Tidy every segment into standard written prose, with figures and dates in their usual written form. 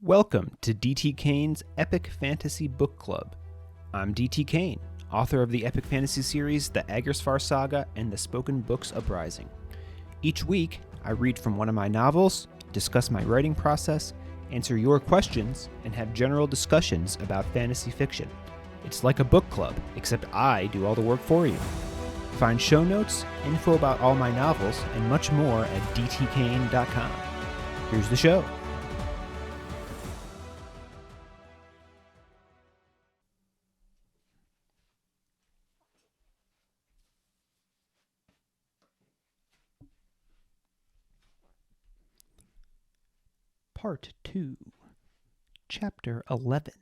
Welcome to DT Kane's Epic Fantasy Book Club. I'm DT Kane, author of the epic fantasy series The Aggersfar Saga and the spoken books Uprising. Each week, I read from one of my novels, discuss my writing process, answer your questions, and have general discussions about fantasy fiction. It's like a book club, except I do all the work for you. Find show notes, info about all my novels, and much more at dtkane.com. Here's the show. Part 2, Chapter 11.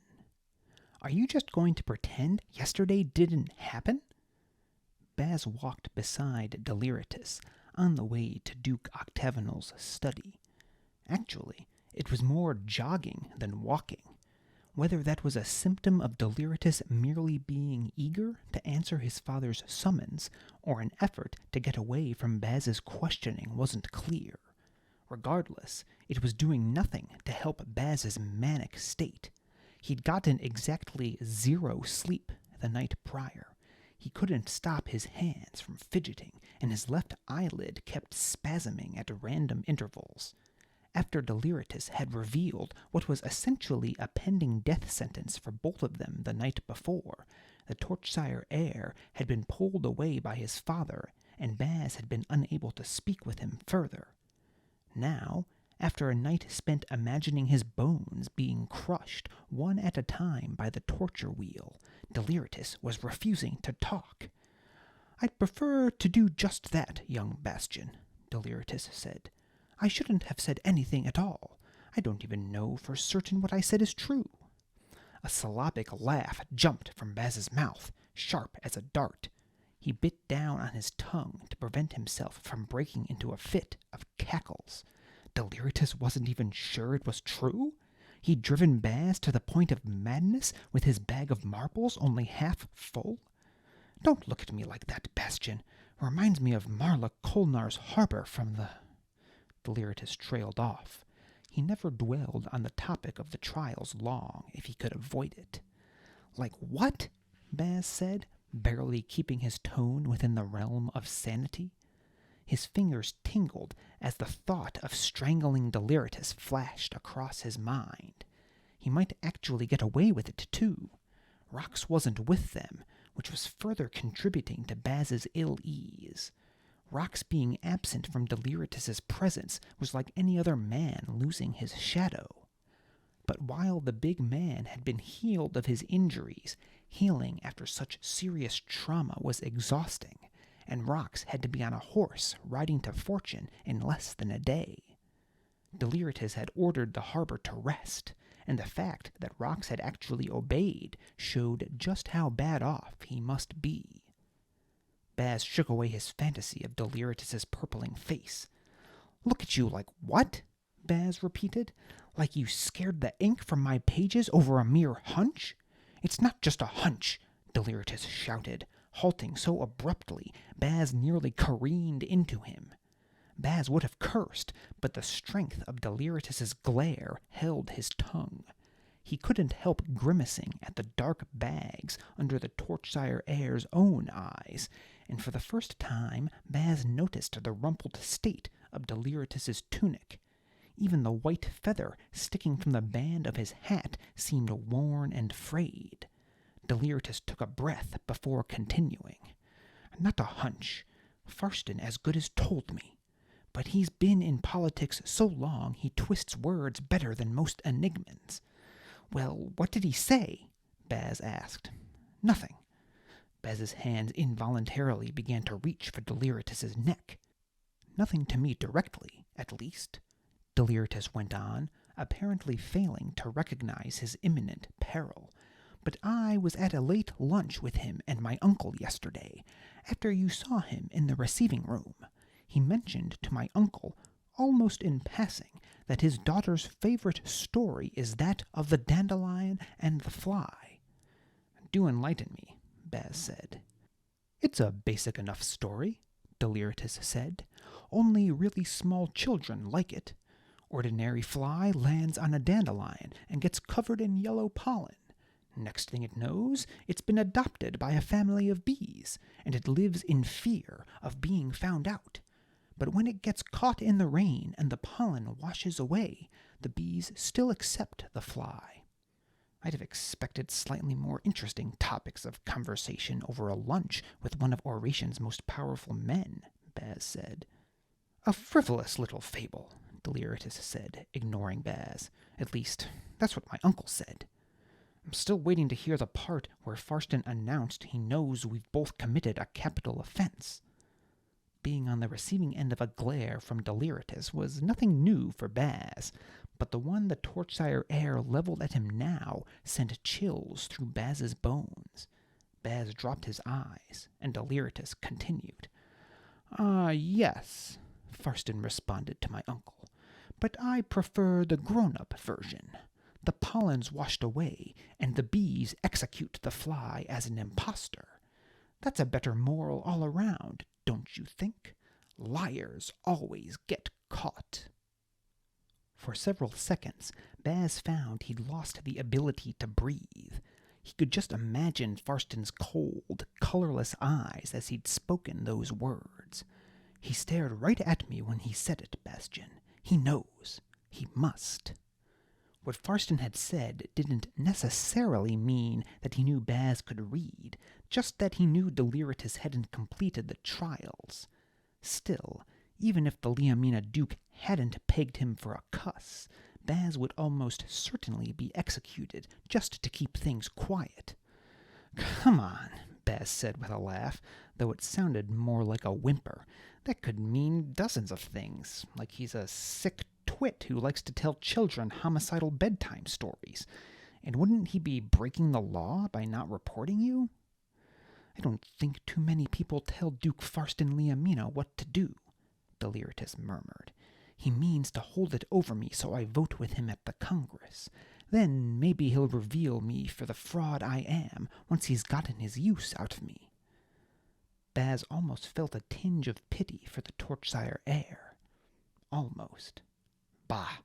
Are you just going to pretend yesterday didn't happen? Baz walked beside Deliritus on the way to Duke Octavinal's study. Actually, it was more jogging than walking. Whether that was a symptom of Deliritus merely being eager to answer his father's summons or an effort to get away from Baz's questioning wasn't clear. Regardless, it was doing nothing to help Baz's manic state. He'd gotten exactly 0 sleep the night prior. He couldn't stop his hands from fidgeting, and his left eyelid kept spasming at random intervals. After Deliritus had revealed what was essentially a pending death sentence for both of them the night before, the Torchsire heir had been pulled away by his father, and Baz had been unable to speak with him further. Now, after a night spent imagining his bones being crushed one at a time by the torture wheel, Deliritus was refusing to talk. "I'd prefer to do just that, young Bastion," Deliritus said. "I shouldn't have said anything at all. I don't even know for certain what I said is true." A syllabic laugh jumped from Baz's mouth, sharp as a dart. He bit down on his tongue to prevent himself from breaking into a fit of cackles. Deliritus wasn't even sure it was true? He'd driven Baz to the point of madness with his bag of marbles only half full? "Don't look at me like that, Bastion. Reminds me of Marla Kolnar's harbor from the..." Deliritus trailed off. He never dwelled on the topic of the trials long if he could avoid it. "Like what?" Baz said, barely keeping his tone within the realm of sanity. His fingers tingled as the thought of strangling Deliritus flashed across his mind. He might actually get away with it, too. Rox wasn't with them, which was further contributing to Baz's ill-ease. Rox being absent from Deliritus's presence was like any other man losing his shadow. But while the big man had been healed of his injuries, healing after such serious trauma was exhausting, and Rox had to be on a horse riding to fortune in less than a day. Deliritus had ordered the harbor to rest, and the fact that Rox had actually obeyed showed just how bad off he must be. Baz shook away his fantasy of Deliritus's purpling face. "Look at you like what?" Baz repeated. "Like you scared the ink from my pages over a mere hunch?" "It's not just a hunch," Deliritus shouted, halting so abruptly Baz nearly careened into him. Baz would have cursed, but the strength of Deliritus's glare held his tongue. He couldn't help grimacing at the dark bags under the Torchsire heir's own eyes, and for the first time Baz noticed the rumpled state of Deliritus's tunic. Even the white feather sticking from the band of his hat seemed worn and frayed. Deliritus took a breath before continuing. "Not a hunch. Farston as good as told me. But he's been in politics so long he twists words better than most enigmans." "Well, what did he say?" Baz asked. "Nothing." Baz's hands involuntarily began to reach for Deliritus's neck. "Nothing to me directly, at least," Deliritus went on, apparently failing to recognize his imminent peril. "But I was at a late lunch with him and my uncle yesterday, after you saw him in the receiving room. He mentioned to my uncle, almost in passing, that his daughter's favorite story is that of the dandelion and the fly." "Do enlighten me," Baz said. "It's a basic enough story," Deliritus said. "Only really small children like it. Ordinary fly lands on a dandelion and gets covered in yellow pollen. Next thing it knows, it's been adopted by a family of bees, and it lives in fear of being found out. But when it gets caught in the rain and the pollen washes away, the bees still accept the fly. I'd have expected slightly more interesting topics of conversation over a lunch with one of Oration's most powerful men, Baz said. A frivolous little fable, Deliritus said, ignoring Baz. At least, that's what my uncle said. I'm still waiting to hear the part where Farston announced he knows we've both committed a capital offense. Being on the receiving end of a glare from Deliritus was nothing new for Baz, but the one the Torchsire heir leveled at him now sent chills through Baz's bones. Baz dropped his eyes, and Deliritus continued. Yes, Farston responded to my uncle, but I prefer the grown-up version. The pollen's washed away, and the bees execute the fly as an impostor. That's a better moral all around, don't you think? Liars always get caught. For several seconds, Baz found he'd lost the ability to breathe. He could just imagine Farston's cold, colorless eyes as he'd spoken those words. He stared right at me when he said it, Bastion. He knows. He must. What Farston had said didn't necessarily mean that he knew Baz could read, just that he knew Deliritus hadn't completed the trials. Still, even if the Liamina Duke hadn't pegged him for a cuss, Baz would almost certainly be executed just to keep things quiet. Come on, Baz said with a laugh, though it sounded more like a whimper. That could mean dozens of things, like he's a sick twit who likes to tell children homicidal bedtime stories. And wouldn't he be breaking the law by not reporting you? I don't think too many people tell Duke Farston Liamina what to do, Deliritus murmured. He means to hold it over me so I vote with him at the Congress. Then maybe he'll reveal me for the fraud I am once he's gotten his use out of me. Baz almost felt a tinge of pity for the Torchsire heir. Almost. Bah,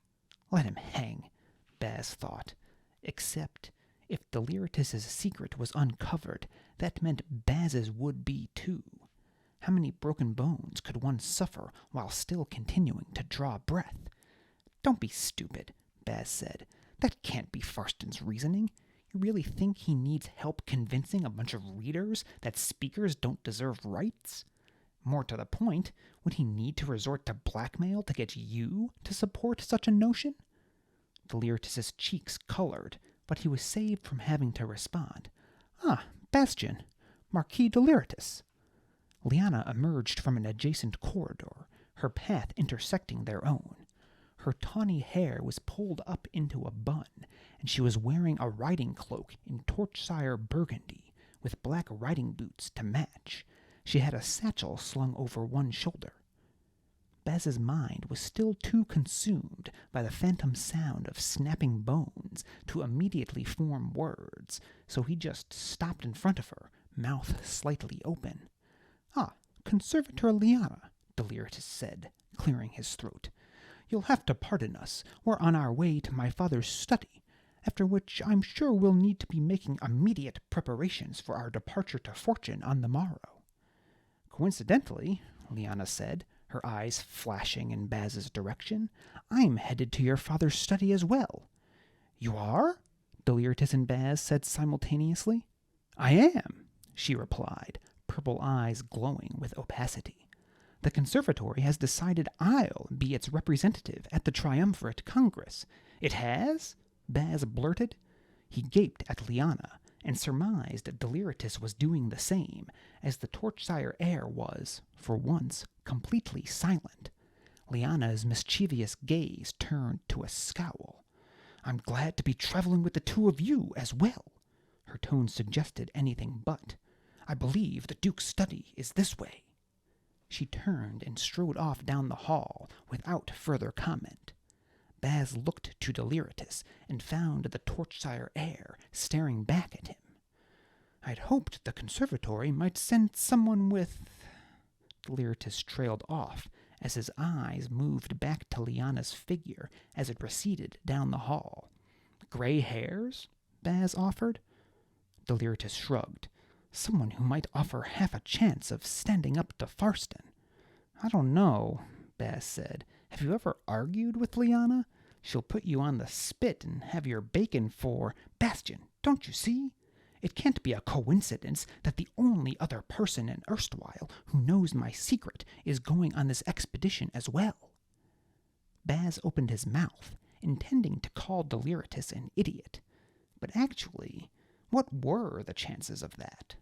let him hang, Baz thought. Except, if Deliritus's secret was uncovered, that meant Baz's would be too. How many broken bones could one suffer while still continuing to draw breath? Don't be stupid, Baz said. That can't be Farston's reasoning. You really think he needs help convincing a bunch of readers that speakers don't deserve rights? More to the point, would he need to resort to blackmail to get you to support such a notion? Deliritus's cheeks colored, but he was saved from having to respond. Bastion, Marquis Deliritus. Leanna emerged from an adjacent corridor, her path intersecting their own. Her tawny hair was pulled up into a bun, and she was wearing a riding cloak in Torchsire burgundy, with black riding boots to match. She had a satchel slung over one shoulder. Baz's mind was still too consumed by the phantom sound of snapping bones to immediately form words, so he just stopped in front of her, mouth slightly open. Conservator Leanna, Deliritus said, clearing his throat. You'll have to pardon us. We're on our way to my father's study, after which I'm sure we'll need to be making immediate preparations for our departure to Fortune on the morrow. Coincidentally, Leanna said, her eyes flashing in Baz's direction, I'm headed to your father's study as well. You are? Deliritus and Baz said simultaneously. I am, she replied, purple eyes glowing with opacity. The Conservatory has decided I'll be its representative at the Triumvirate Congress. It has? Baz blurted. He gaped at Leanna, and surmised Deliritus was doing the same, as the Torchsire heir was, for once, completely silent. Leanna's mischievous gaze turned to a scowl. I'm glad to be traveling with the two of you as well. Her tone suggested anything but. I believe the Duke's study is this way. She turned and strode off down the hall without further comment. Baz looked to Deliritus and found the Torchsire heir staring back at him. I'd hoped the Conservatory might send someone with... Deliritus trailed off as his eyes moved back to Leanna's figure as it receded down the hall. "Gray hairs?" Baz offered. Deliritus shrugged. "Someone who might offer half a chance of standing up to Farston." "I don't know," Baz said. "Have you ever argued with Leanna? She'll put you on the spit and have your bacon for... Bastion, don't you see? It can't be a coincidence that the only other person in Erstwhile who knows my secret is going on this expedition as well." Baz opened his mouth, intending to call Deliritus an idiot. But actually, what were the chances of that?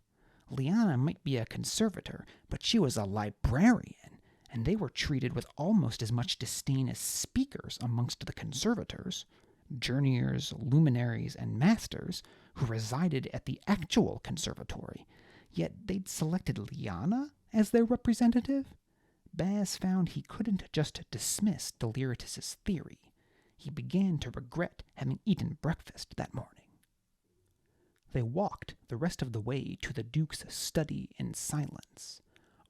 Leanna might be a conservator, but she was a librarian, and they were treated with almost as much disdain as speakers amongst the conservators, journeyers, luminaries, and masters, who resided at the actual conservatory. Yet they'd selected Leanna as their representative? Baz found he couldn't just dismiss Deliritus's theory. He began to regret having eaten breakfast that morning. They walked the rest of the way to the Duke's study in silence.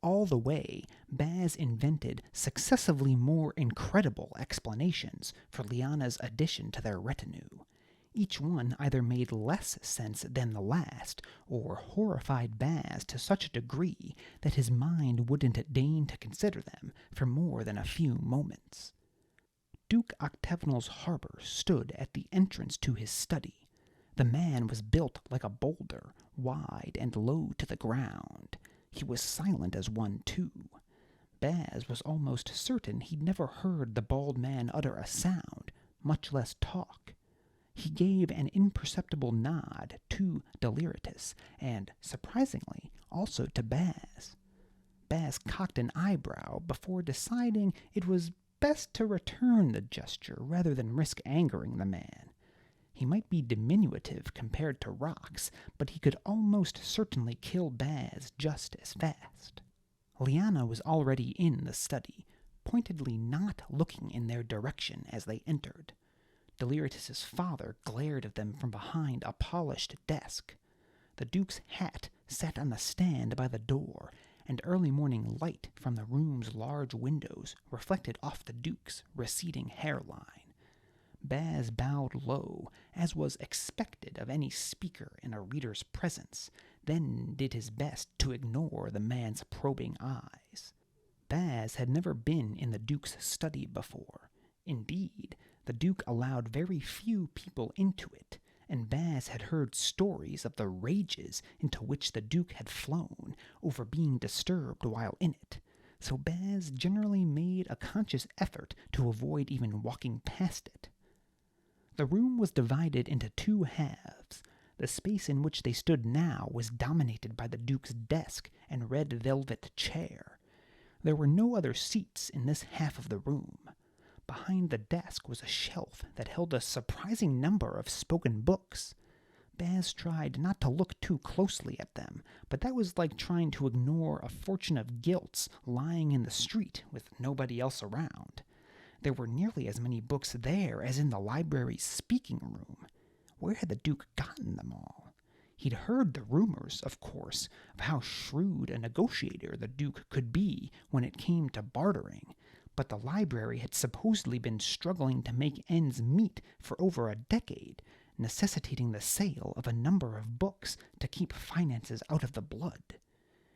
All the way, Baz invented successively more incredible explanations for Leanna's addition to their retinue. Each one either made less sense than the last, or horrified Baz to such a degree that his mind wouldn't deign to consider them for more than a few moments. Duke Octavinal's harbor stood at the entrance to his study. The man was built like a boulder, wide and low to the ground. He was silent as one, too. Baz was almost certain he'd never heard the bald man utter a sound, much less talk. He gave an imperceptible nod to Deliritus, and, surprisingly, also to Baz. Baz cocked an eyebrow before deciding it was best to return the gesture rather than risk angering the man. He might be diminutive compared to rocks, but he could almost certainly kill Baz just as fast. Leanna was already in the study, pointedly not looking in their direction as they entered. Deliritus's father glared at them from behind a polished desk. The Duke's hat sat on the stand by the door, and early morning light from the room's large windows reflected off the Duke's receding hairline. Baz bowed low, as was expected of any speaker in a reader's presence, then did his best to ignore the man's probing eyes. Baz had never been in the Duke's study before. Indeed, the Duke allowed very few people into it, and Baz had heard stories of the rages into which the Duke had flown over being disturbed while in it, so Baz generally made a conscious effort to avoid even walking past it. The room was divided into two halves. The space in which they stood now was dominated by the Duke's desk and red velvet chair. There were no other seats in this half of the room. Behind the desk was a shelf that held a surprising number of spoken books. Baz tried not to look too closely at them, but that was like trying to ignore a fortune of gilts lying in the street with nobody else around. There were nearly as many books there as in the library's speaking room. Where had the Duke gotten them all? He'd heard the rumors, of course, of how shrewd a negotiator the Duke could be when it came to bartering, but the library had supposedly been struggling to make ends meet for over a decade, necessitating the sale of a number of books to keep finances out of the blood.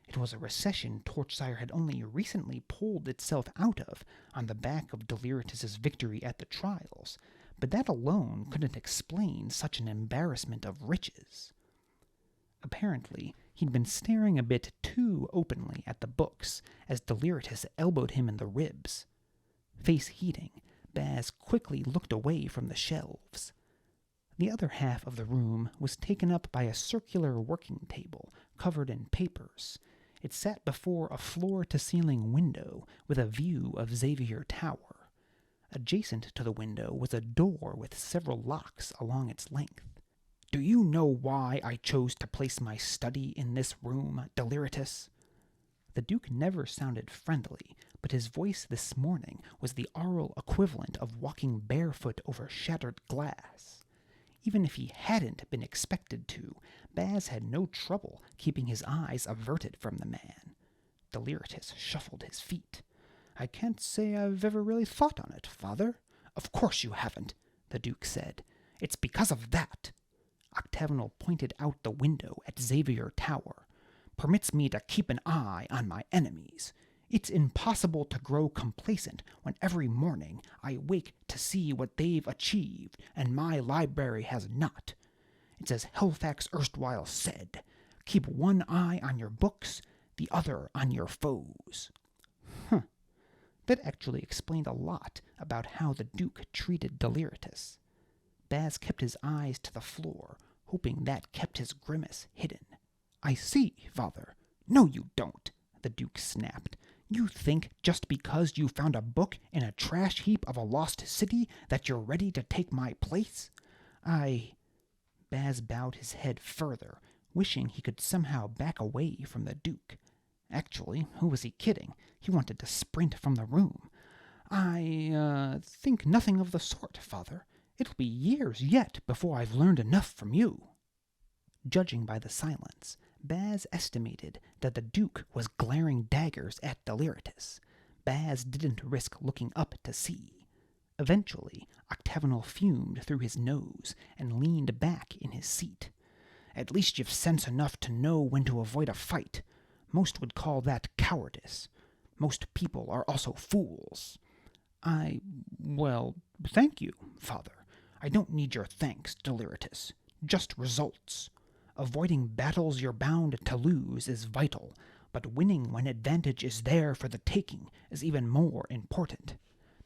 It was a recession Torchsire had only recently pulled itself out of on the back of Deliritus's victory at the trials, but that alone couldn't explain such an embarrassment of riches. Apparently, he'd been staring a bit too openly at the books as Deliritus elbowed him in the ribs. Face heating, Baz quickly looked away from the shelves. The other half of the room was taken up by a circular working table covered in papers. It sat before a floor-to-ceiling window with a view of Xavier Tower. Adjacent to the window was a door with several locks along its length. "Do you know why I chose to place my study in this room, Deliritus?" The Duke never sounded friendly, but his voice this morning was the aural equivalent of walking barefoot over shattered glass. Even if he hadn't been expected to, Baz had no trouble keeping his eyes averted from the man. Deliritus shuffled his feet. I can't say I've ever really thought on it, Father. Of course you haven't, the Duke said. It's because of that. Octavinal pointed out the window at Xavier Tower. Permits me to keep an eye on my enemies. It's impossible to grow complacent when every morning I wake to see what they've achieved and my library has not. It's as Halifax erstwhile said, keep one eye on your books, the other on your foes. That actually explained a lot about how the Duke treated Deliritus. Baz kept his eyes to the floor, hoping that kept his grimace hidden. I see, Father. No, you don't, the Duke snapped. You think just because you found a book in a trash heap of a lost city that you're ready to take my place? Baz bowed his head further, wishing he could somehow back away from the Duke. Actually, who was he kidding? He wanted to sprint from the room. I think nothing of the sort, Father. It'll be years yet before I've learned enough from you. Judging by the silence, Baz estimated that the Duke was glaring daggers at Deliritus. Baz didn't risk looking up to see. Eventually, Octavinal fumed through his nose and leaned back in his seat. At least you've sense enough to know when to avoid a fight. Most would call that cowardice. Most people are also fools. Well, thank you, Father. I don't need your thanks, Deliritus. Just results. Avoiding battles you're bound to lose is vital, but winning when advantage is there for the taking is even more important.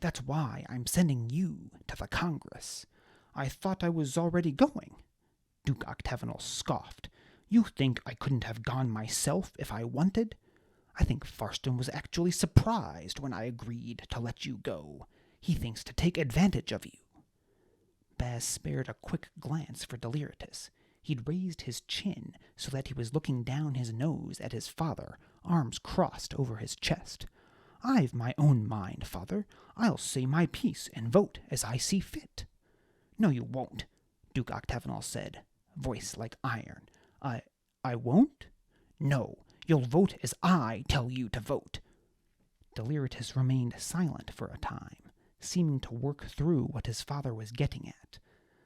That's why I'm sending you to the Congress. I thought I was already going. Duke Octavinal scoffed. You think I couldn't have gone myself if I wanted? I think Farston was actually surprised when I agreed to let you go. He thinks to take advantage of you. Baz spared a quick glance for Deliritus. He'd raised his chin so that he was looking down his nose at his father, arms crossed over his chest. I've my own mind, Father. I'll say my piece and vote as I see fit. No, you won't, Duke Octavinal said, voice like iron. I won't? No, you'll vote as I tell you to vote. Deliritus remained silent for a time, seeming to work through what his father was getting at.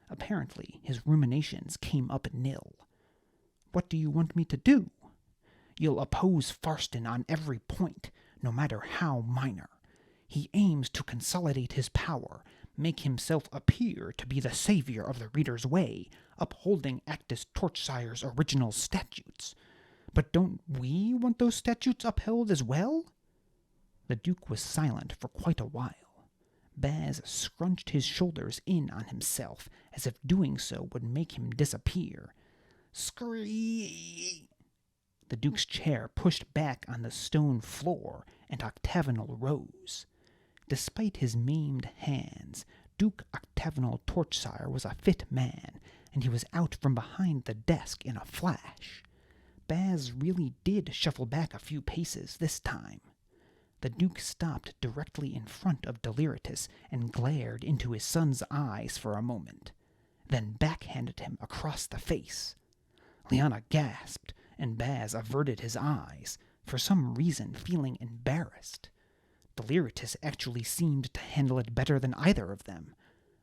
Apparently, his ruminations came up nil. What do you want me to do? You'll oppose Farston on every point, no matter how minor. He aims to consolidate his power, make himself appear to be the savior of the Reader's Way, upholding Acktus Torchsire's original statutes. But don't we want those statutes upheld as well? The Duke was silent for quite a while. Baz scrunched his shoulders in on himself, as if doing so would make him disappear. Scream! The Duke's chair pushed back on the stone floor, and Octavinal rose. Despite his maimed hands, Duke Octavinal Torchsire was a fit man, and he was out from behind the desk in a flash. Baz really did shuffle back a few paces this time. The Duke stopped directly in front of Deliritus and glared into his son's eyes for a moment, then backhanded him across the face. Leanna gasped, and Baz averted his eyes, for some reason feeling embarrassed. Deliritus actually seemed to handle it better than either of them.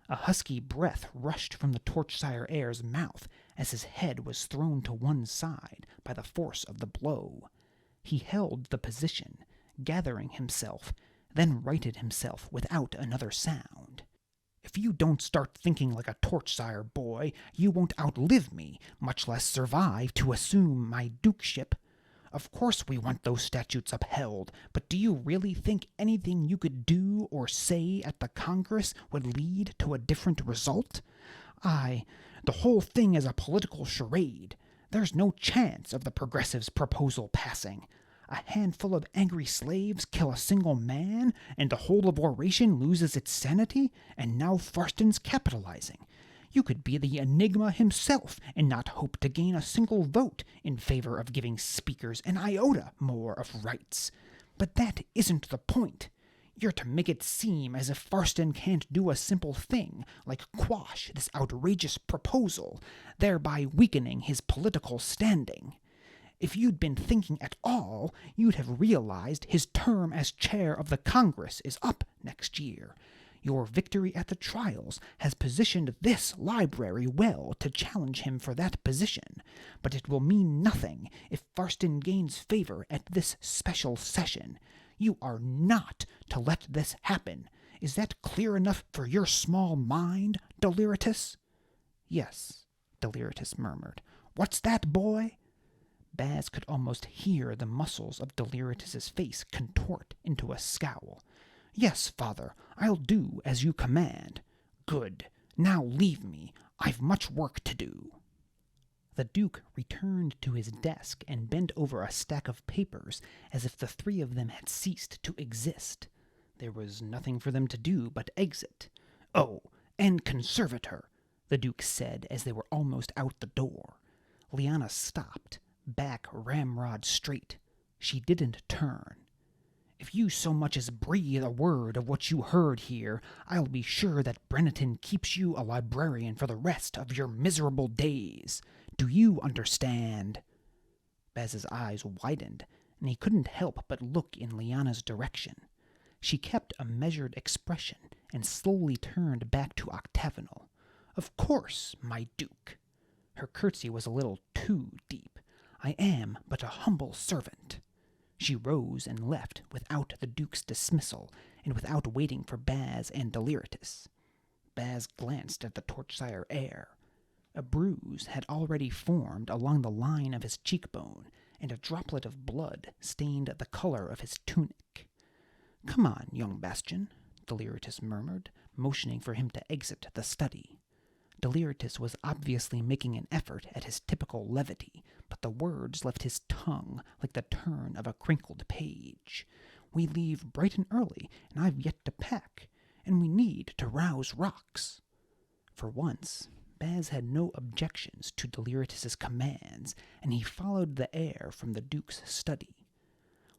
A husky breath rushed from the Torchsire heir's mouth as his head was thrown to one side by the force of the blow. He held the position, gathering himself, then righted himself without another sound. If you don't start thinking like a Torchsire boy, you won't outlive me, much less survive to assume my dukeship. Of course we want those statutes upheld, but do you really think anything you could do or say at the Congress would lead to a different result? The whole thing is a political charade. There's no chance of the progressives' proposal passing. A handful of angry slaves kill a single man, and the whole of Oration loses its sanity, and now Farston's capitalizing. You could be the Enigma himself and not hope to gain a single vote in favor of giving speakers an iota more of rights. But that isn't the point. You're to make it seem as if Farston can't do a simple thing, like quash this outrageous proposal, thereby weakening his political standing. If you'd been thinking at all, you'd have realized his term as chair of the Congress is up next year. Your victory at the trials has positioned this library well to challenge him for that position, but it will mean nothing if Farston gains favor at this special session. You are not to let this happen. Is that clear enough for your small mind, Deliritus? Yes, Deliritus murmured. What's that, boy? Baz could almost hear the muscles of Deliritus's face contort into a scowl. Yes, father, I'll do as you command. Good. Now leave me. I've much work to do. The Duke returned to his desk and bent over a stack of papers as if the three of them had ceased to exist. There was nothing for them to do but exit. Oh, and Conservator, the Duke said as they were almost out the door. Leanna stopped, back ramrod straight. She didn't turn. If you so much as breathe a word of what you heard here, I'll be sure that Brenneton keeps you a librarian for the rest of your miserable days. Do you understand? Baz's eyes widened, and he couldn't help but look in Leanna's direction. She kept a measured expression and slowly turned back to Octavinal. Of course, my Duke. Her curtsy was a little too deep. I am but a humble servant. She rose and left without the Duke's dismissal, and without waiting for Baz and Deliritus. Baz glanced at the Torchsire heir. A bruise had already formed along the line of his cheekbone, and a droplet of blood stained the color of his tunic. Come on, young Bastion, Deliritus murmured, motioning for him to exit the study. Deliritus was obviously making an effort at his typical levity, but the words left his tongue like the turn of a crinkled page. We leave bright and early, and I've yet to pack, and we need to rouse rocks. For once, Baz had no objections to Deliritus's commands, and he followed the heir from the Duke's study.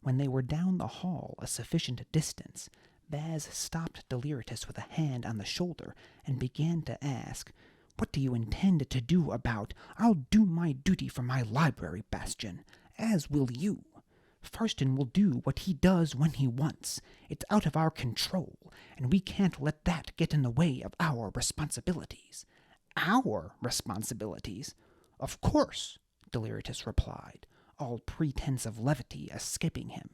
When they were down the hall a sufficient distance, Baz stopped Deliritus with a hand on the shoulder and began to ask, What do you intend to do about, I'll do my duty for my library, Bastion, as will you. Farston will do what he does when he wants. It's out of our control, and we can't let that get in the way of our responsibilities. Our responsibilities? Of course, Deliritus replied, all pretense of levity escaping him.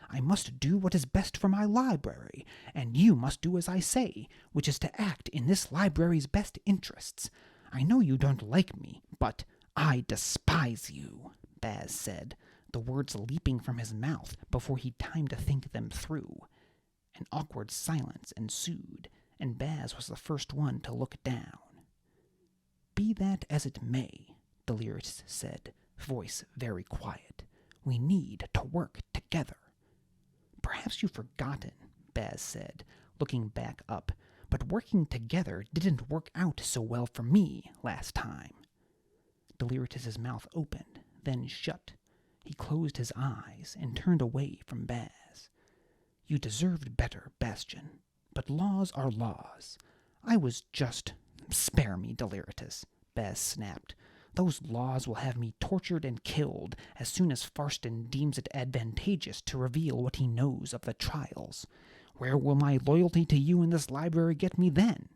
I must do what is best for my library, and you must do as I say, which is to act in this library's best interests. I know you don't like me, but I despise you, Baz said, the words leaping from his mouth before he'd time to think them through. An awkward silence ensued, and Baz was the first one to look down. Be that as it may, Delirious said, voice very quiet. We need to work together. Perhaps you've forgotten, Baz said, looking back up, but working together didn't work out so well for me last time. Deliritus's mouth opened, then shut. He closed his eyes and turned away from Baz. You deserved better, Bastion, but laws are laws. I was just... Spare me, Deliritus, Baz snapped. Those laws will have me tortured and killed as soon as Farston deems it advantageous to reveal what he knows of the trials. Where will my loyalty to you in this library get me then?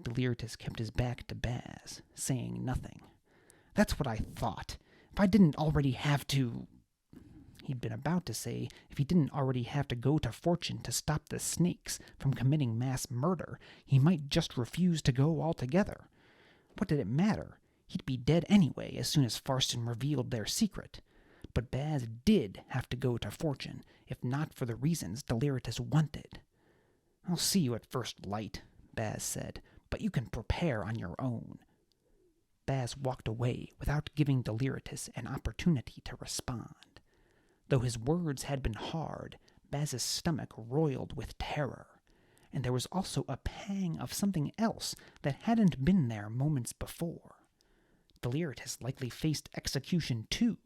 Deliritus kept his back to Baz, saying nothing. That's what I thought. If I didn't already have to... He'd been about to say if he didn't already have to go to Fortune to stop the snakes from committing mass murder, he might just refuse to go altogether. What did it matter? He'd be dead anyway as soon as Farston revealed their secret. But Baz did have to go to Fortune, if not for the reasons Deliritus wanted. I'll see you at first light, Baz said, but you can prepare on your own. Baz walked away without giving Deliritus an opportunity to respond. Though his words had been hard, Baz's stomach roiled with terror, and there was also a pang of something else that hadn't been there moments before. Deliritus likely faced execution too,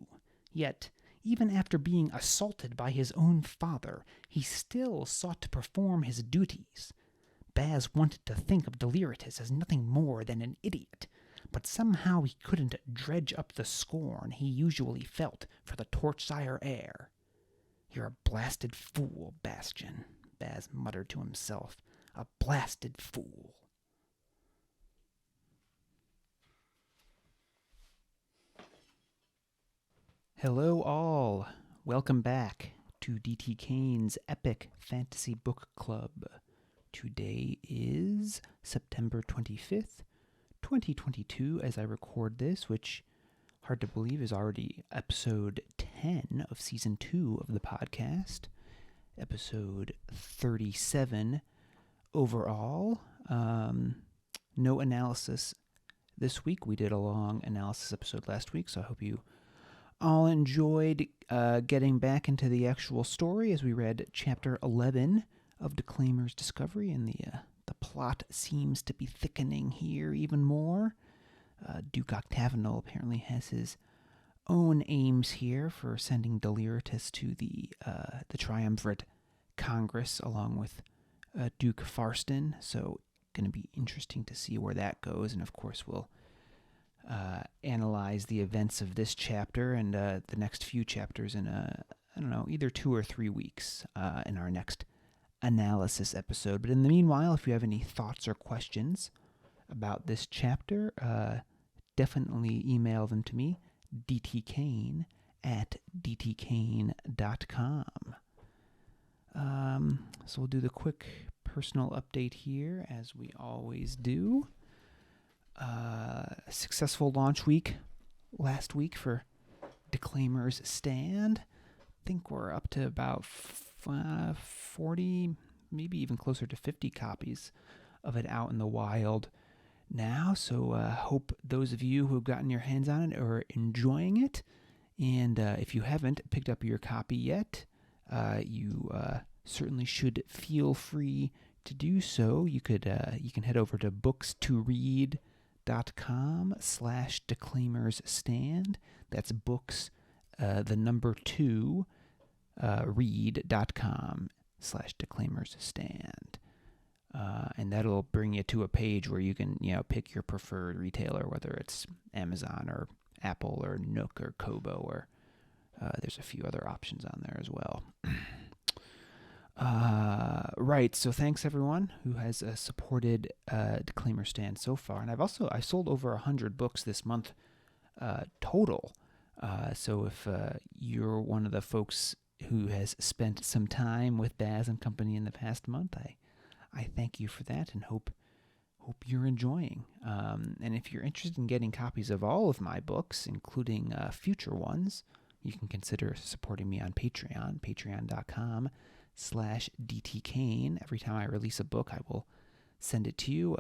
yet, even after being assaulted by his own father, he still sought to perform his duties. Baz wanted to think of Deliritus as nothing more than an idiot, but somehow he couldn't dredge up the scorn he usually felt for the Torchsire heir. "You're a blasted fool, Bastion," Baz muttered to himself. "A blasted fool." Hello all. Welcome back to D.T. Kane's Epic Fantasy Book Club. Today is September 25th, 2022, as I record this, which, hard to believe, is already episode 10 of season 2 of the podcast. Episode 37 overall. No analysis this week. We did a long analysis episode last week, so I hope you all enjoyed getting back into the actual story as we read Chapter 11 of Declaimer's Discovery, and the plot seems to be thickening here even more. Duke Octavinal apparently has his own aims here for sending Deliritus to the Triumvirate Congress along with Duke Farston, so going to be interesting to see where that goes, and of course we'll analyze the events of this chapter and the next few chapters in either 2 or 3 weeks in our next analysis episode. But in the meanwhile, if you have any thoughts or questions about this chapter, definitely email them to me, dtkane@dtkane.com. So we'll do the quick personal update here, as we always do. Successful launch week last week for Declaimer's Stand. I think we're up to about 40, maybe even closer to 50 copies of it out in the wild now. So hope those of you who have gotten your hands on it are enjoying it. And if you haven't picked up your copy yet, you certainly should feel free to do so. You can head over to books2read.com/declaimersstand. That's books, the number 2, read.com/declaimersstand. And that'll bring you to a page where you can, pick your preferred retailer, whether it's Amazon or Apple or Nook or Kobo, or there's a few other options on there as well. Right, so thanks everyone who has supported Declaimer Stand so far, and I sold over 100 books this month total. So if you're one of the folks who has spent some time with Baz and Company in the past month, I thank you for that and hope you're enjoying. And if you're interested in getting copies of all of my books, including future ones, you can consider supporting me on Patreon, patreon.com/dtkane. Every time I release a book, I will send it to you,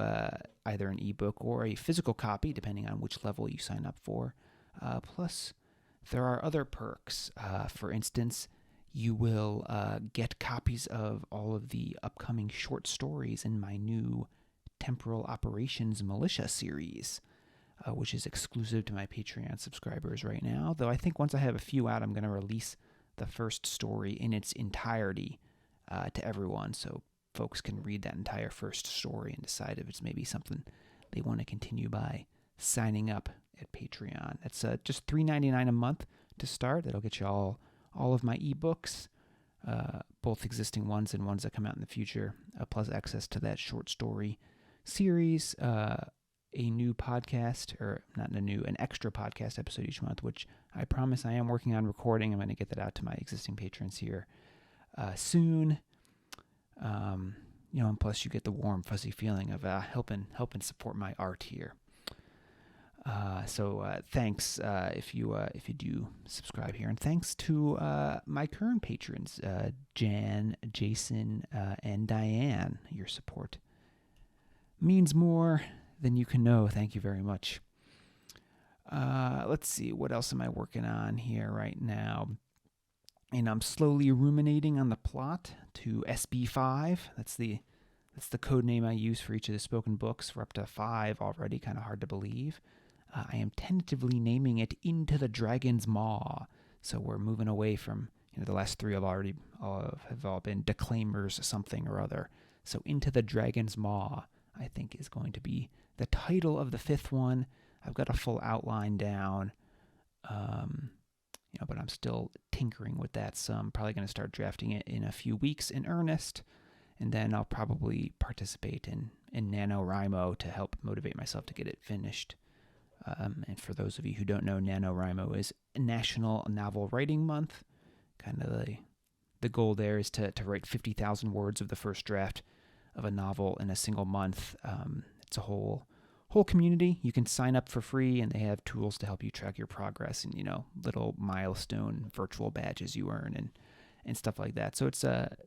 either an ebook or a physical copy, depending on which level you sign up for. Plus, there are other perks. For instance, you will get copies of all of the upcoming short stories in my new Temporal Operations Militia series, which is exclusive to my Patreon subscribers right now. Though I think once I have a few out, I'm going to release the first story in its entirety to everyone, so folks can read that entire first story and decide if it's maybe something they want to continue by signing up at Patreon. That's just $3.99 a month to start. That'll get you all of my ebooks, both existing ones and ones that come out in the future, plus access to that short story series, a new podcast, or not an extra podcast episode each month, which I promise I am working on recording. I'm going to get that out to my existing patrons here soon. And plus you get the warm, fuzzy feeling of helping support my art here. So thanks if you do subscribe here, and thanks to my current patrons, Jan, Jason, and Diane. Your support means more than you can know. Thank you very much. Let's see, what else am I working on here right now? And I'm slowly ruminating on the plot to SB5. That's the code name I use for each of the spoken books. We're up to 5 already, kind of hard to believe. I am tentatively naming it Into the Dragon's Maw. So we're moving away from, the last 3 have all been Declaimers something or other. So Into the Dragon's Maw, I think, is going to be the title of the 5th one. I've got a full outline down, but I'm still tinkering with that. So I'm probably going to start drafting it in a few weeks in earnest, and then I'll probably participate in Nanowrimo to help motivate myself to get it finished. And for those of you who don't know, Nanowrimo is National Novel Writing Month. Kind of the goal there is to write 50,000 words of the first draft of a novel in a single month. It's a whole community. You can sign up for free, and they have tools to help you track your progress and, little milestone virtual badges you earn and stuff like that. So it's a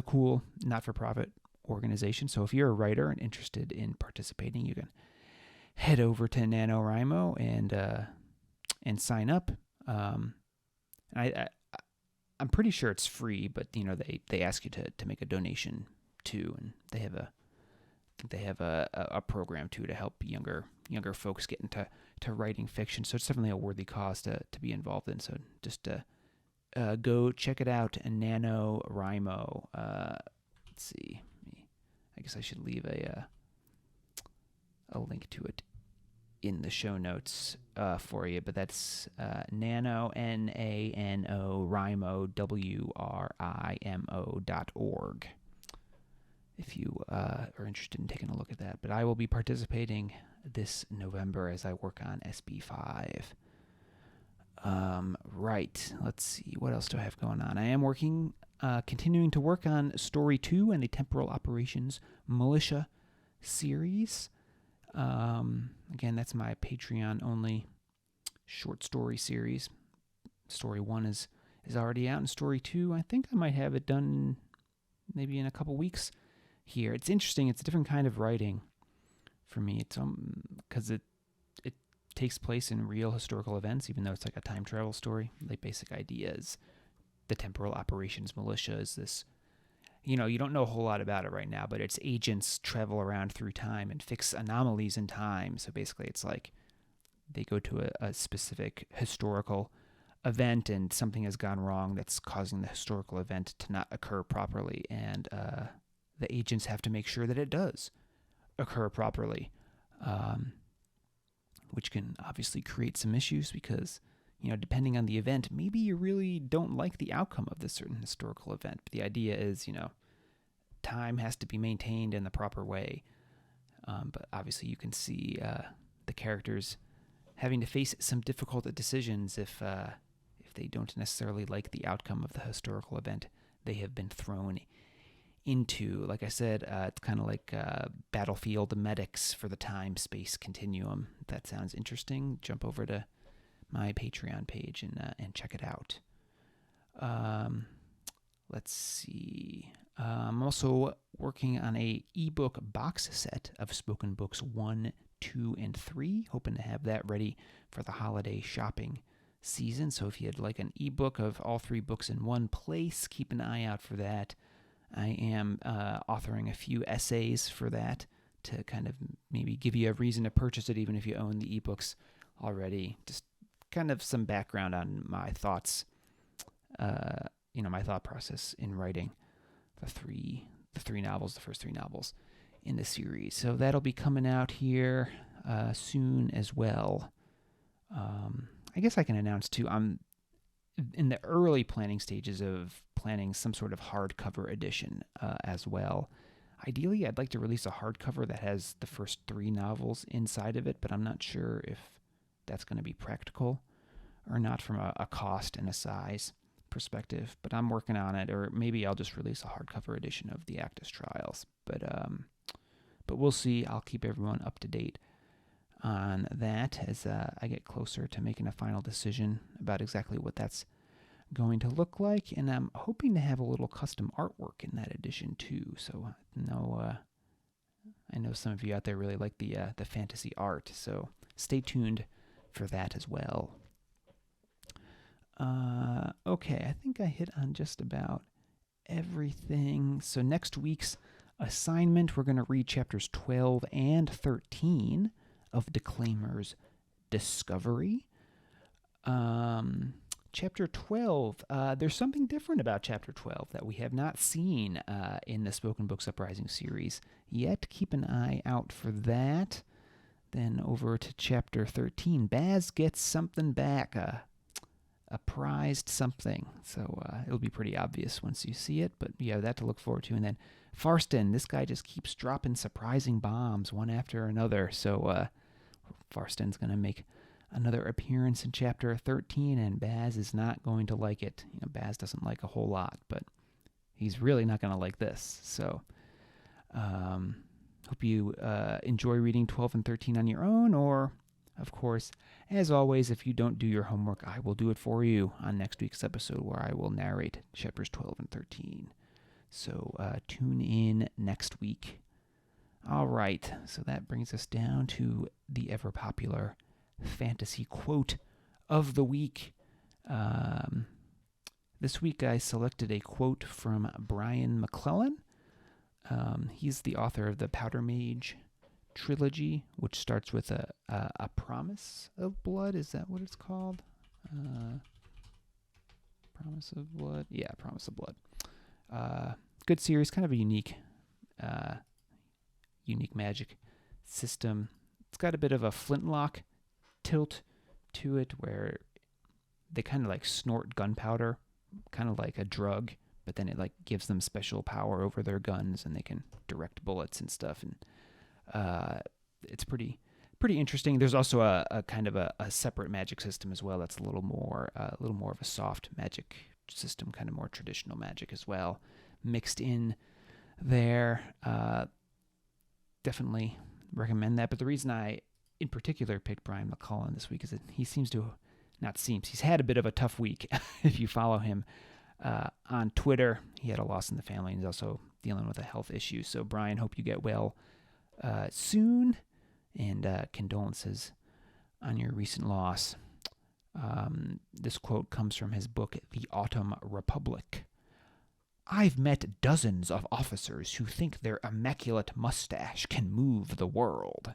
cool not-for-profit organization. So if you're a writer and interested in participating, you can head over to Nanowrimo and sign up. I'm pretty sure it's free, but they ask you to make a donation too, and they have a program too to help younger folks get into writing fiction. So it's definitely a worthy cause to be involved in. So just go check it out. Nanowrimo. Let's see. I guess I should leave a link to it in the show notes for you, but that's Nano, Nano, Rimo, WRIMO.org, if you are interested in taking a look at that. But I will be participating this November as I work on SB5. Right, let's see, what else do I have going on? I am continuing to work on Story 2 and the Temporal Operations Militia series. Again, that's my Patreon-only short story series. Story 1 is already out, and Story 2, I think I might have it done maybe in a couple weeks here. It's interesting. It's a different kind of writing for me. It's because it takes place in real historical events, even though it's like a time travel story. The basic idea is the Temporal Operations Militia is this. You don't know a whole lot about it right now, but its agents travel around through time and fix anomalies in time. So basically, it's like they go to a specific historical event, and something has gone wrong that's causing the historical event to not occur properly, and the agents have to make sure that it does occur properly, which can obviously create some issues because, depending on the event, maybe you really don't like the outcome of this certain historical event. But the idea is, time has to be maintained in the proper way. But obviously you can see the characters having to face some difficult decisions if they don't necessarily like the outcome of the historical event they have been thrown into. Like I said, it's kind of like Battlefield Medics for the time-space continuum. If that sounds interesting, jump over to my Patreon page and check it out. Let's see. I'm also working on a ebook box set of Spoken Books 1, 2, and 3. Hoping to have that ready for the holiday shopping season. So if you had like an ebook of all 3 books in one place, keep an eye out for that. I am authoring a few essays for that to kind of maybe give you a reason to purchase it even if you own the ebooks already. Just kind of some background on my thoughts, my thought process in writing the first 3 novels in the series. So that'll be coming out here soon as well. I guess I can announce too, I'm in the early planning stages of planning some sort of hardcover edition as well. Ideally, I'd like to release a hardcover that has the first 3 novels inside of it, but I'm not sure if that's going to be practical or not from a cost and a size perspective, but I'm working on it. Or maybe I'll just release a hardcover edition of the Acktus Trials, but we'll see. I'll keep everyone up to date on that as I get closer to making a final decision about exactly what that's going to look like, and I'm hoping to have a little custom artwork in that edition too. So I know some of you out there really like the fantasy art, so stay tuned for that as well. Okay, I think I hit on just about everything. So next week's assignment, we're going to read chapters 12 and 13 of Declaimer's Discovery. Chapter 12, there's something different about Chapter 12 that we have not seen in the Spoken Books Uprising series yet. Keep an eye out for that. Then over to chapter 13. Baz gets something back, a prized something. So it'll be pretty obvious once you see it, but you have that to look forward to. And then Farston, this guy just keeps dropping surprising bombs one after another. So Farston's going to make another appearance in chapter 13, and Baz is not going to like it. Baz doesn't like a whole lot, but he's really not going to like this. So hope you enjoy reading 12 and 13 on your own, or, of course, as always, if you don't do your homework, I will do it for you on next week's episode where I will narrate chapters 12 and 13. So tune in next week. All right, so that brings us down to the ever-popular fantasy quote of the week. This week I selected a quote from Brian McClellan. He's the author of the Powder Mage trilogy, which starts with a promise of blood. Is that what it's called? Promise of blood? Yeah, Promise of blood. Good series, kind of a unique magic system. It's got a bit of a flintlock tilt to it, where they kind of like snort gunpowder, kind of like a drug, but then it like gives them special power over their guns, and they can direct bullets and stuff. And it's pretty interesting. There's also a kind of a separate magic system as well. That's a little more of a soft magic system, kind of more traditional magic as well, mixed in there. Definitely recommend that. But the reason I, in particular, picked Brian McClellan this week is that he's had a bit of a tough week. If you follow him on Twitter, he had a loss in the family, and he's also dealing with a health issue. So, Brian, hope you get well soon, and condolences on your recent loss. This quote comes from his book, The Autumn Republic. I've met dozens of officers who think their immaculate mustache can move the world.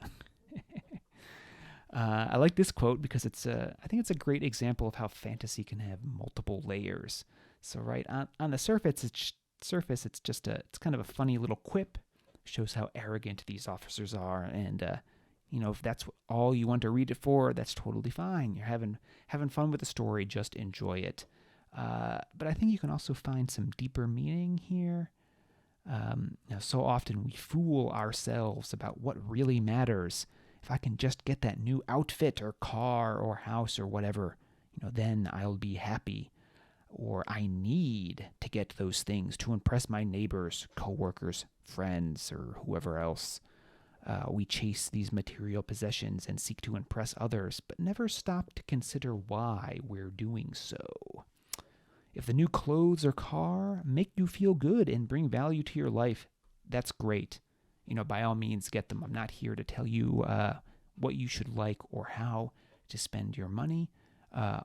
I like this quote because I think it's a great example of how fantasy can have multiple layers. So right on the surface, it's kind of a funny little quip. Shows how arrogant these officers are, and if that's all you want to read it for, that's totally fine. You're having fun with the story, just enjoy it. But I think you can also find some deeper meaning here. So often we fool ourselves about what really matters. If I can just get that new outfit or car or house or whatever, then I'll be happy. Or I need to get those things to impress my neighbors, coworkers, friends, or whoever else. We chase these material possessions and seek to impress others, but never stop to consider why we're doing so. If the new clothes or car make you feel good and bring value to your life, that's great. By all means, get them. I'm not here to tell you what you should like or how to spend your money.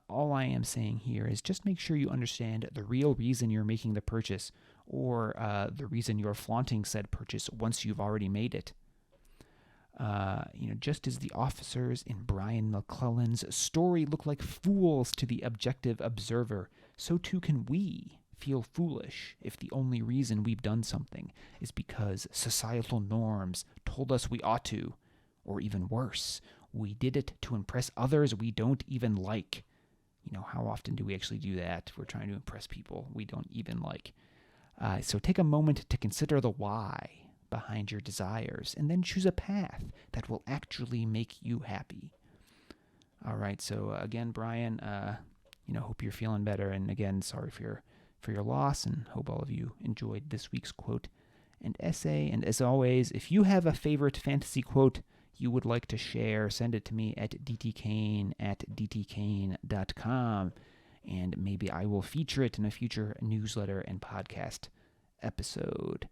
All I am saying here is just make sure you understand the real reason you're making the purchase, or the reason you're flaunting said purchase once you've already made it. Just as the officers in Brian McClellan's story look like fools to the objective observer, so too can we feel foolish if the only reason we've done something is because societal norms told us we ought to, or even worse, we did it to impress others we don't even like. How often do we actually do that? We're trying to impress people we don't even like. So take a moment to consider the why behind your desires, and then choose a path that will actually make you happy. All right, so again, Brian, hope you're feeling better, and again, sorry for your loss, and hope all of you enjoyed this week's quote and essay. And as always, if you have a favorite fantasy quote you would like to share, send it to me at dtkane@dtkane.com, and maybe I will feature it in a future newsletter and podcast episode.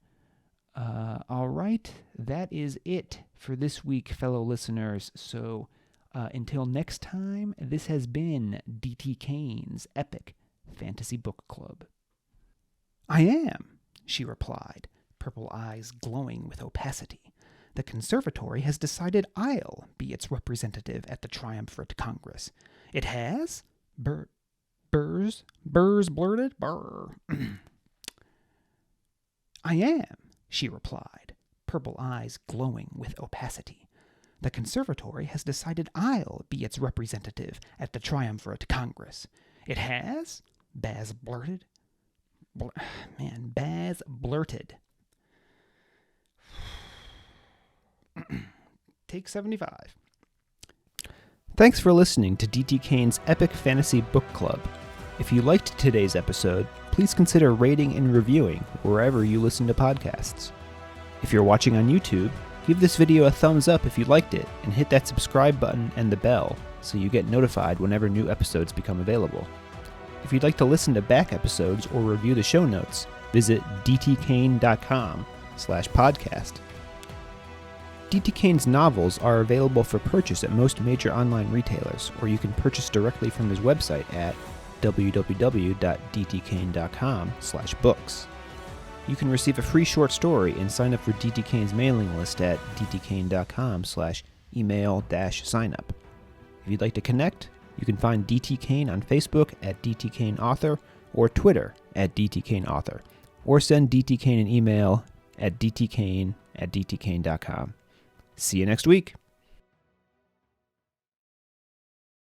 All right, that is it for this week, fellow listeners. So until next time, this has been DT Kane's Epic Fantasy Book Club. I am, she replied, purple eyes glowing with opacity. The Conservatory has decided I'll be its representative at the Triumvirate Congress. It has? Burrs blurted? Burr. I am, she replied, purple eyes glowing with opacity. The Conservatory has decided I'll be its representative at the Triumvirate Congress. It has? Baz blurted. Baz blurted. Take 75. Thanks for listening to D.T. Kane's Epic Fantasy Book Club. If you liked today's episode, please consider rating and reviewing wherever you listen to podcasts. If you're watching on YouTube, give this video a thumbs up if you liked it, and hit that subscribe button and the bell so you get notified whenever new episodes become available. If you'd like to listen to back episodes or review the show notes, visit dtkane.com/podcast. D.T. Kane's novels are available for purchase at most major online retailers, or you can purchase directly from his website at www.dtkane.com/books. You can receive a free short story and sign up for D.T. Kane's mailing list at dtkane.com/email-signup. If you'd like to connect, you can find D.T. Kane on Facebook at D.T. Kane Author or Twitter at D.T. Kane Author, or send D.T. Kane an email at dtkane@dtkane.com. See you next week.